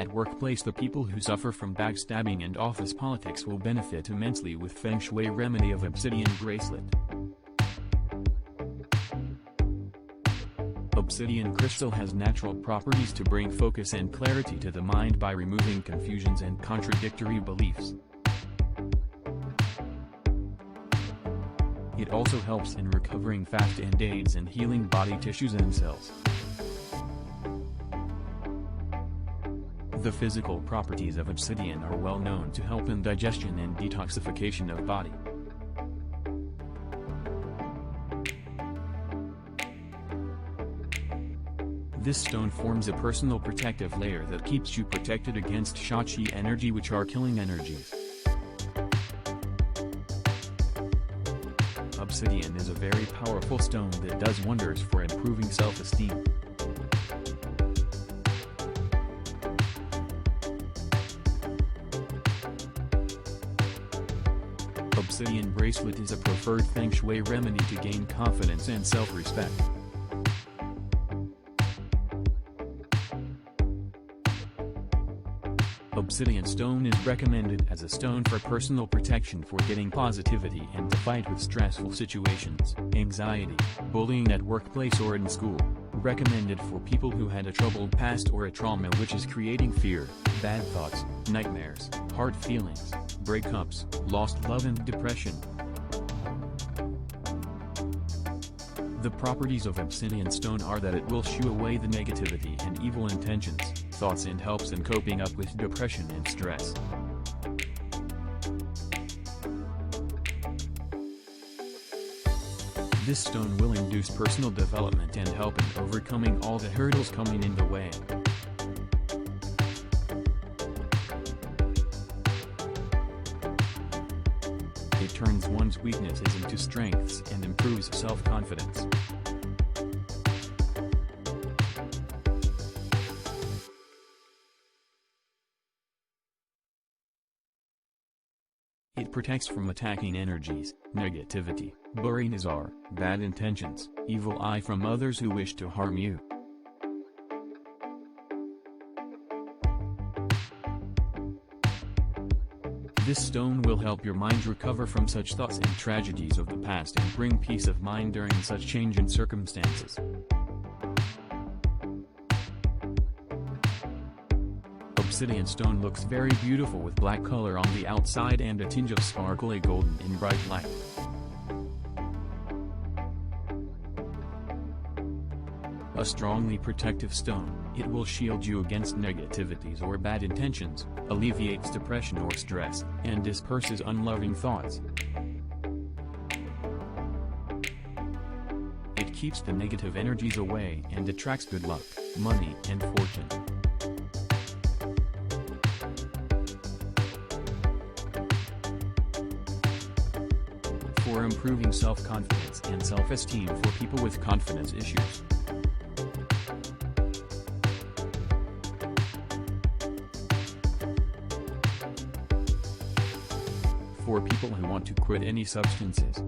At workplace, the people who suffer from backstabbing and office politics will benefit immensely with Feng Shui remedy of Obsidian bracelet. Obsidian crystal has natural properties to bring focus and clarity to the mind by removing confusions and contradictory beliefs. It also helps in recovering fast and aids in healing body tissues and cells. The physical properties of obsidian are well known to help in digestion and detoxification of body. This stone forms a personal protective layer that keeps you protected against shyness energy, which are killing energies. Obsidian is a very powerful stone that does wonders for improving self-esteem. Obsidian bracelet is a preferred Feng Shui remedy to gain confidence and self-respect. Obsidian stone is recommended as a stone for personal protection for getting positivity and to fight with stressful situations, anxiety, bullying at workplace or in school. Recommended for people who had a troubled past or a trauma which is creating fear, bad thoughts, nightmares, hard feelings, breakups, lost love and depression. The properties of obsidian stone are that it will shoo away the negativity and evil intentions, thoughts, and helps in coping up with depression and stress. This stone will induce personal development and help in overcoming all the hurdles coming in the way. It turns one's weaknesses into strengths and improves self-confidence. It protects from attacking energies, negativity, bury nazar, bad intentions, evil eye from others who wish to harm you. This stone will help your mind recover from such thoughts and tragedies of the past and bring peace of mind during such change in circumstances. Obsidian stone looks very beautiful with black color on the outside and a tinge of sparkly golden in bright light. A strongly protective stone, it will shield you against negativities or bad intentions, alleviates depression or stress, and disperses unloving thoughts. It keeps the negative energies away and attracts good luck, money, and fortune. For improving self-confidence and self-esteem for people with confidence issues. For people who want to quit any substances.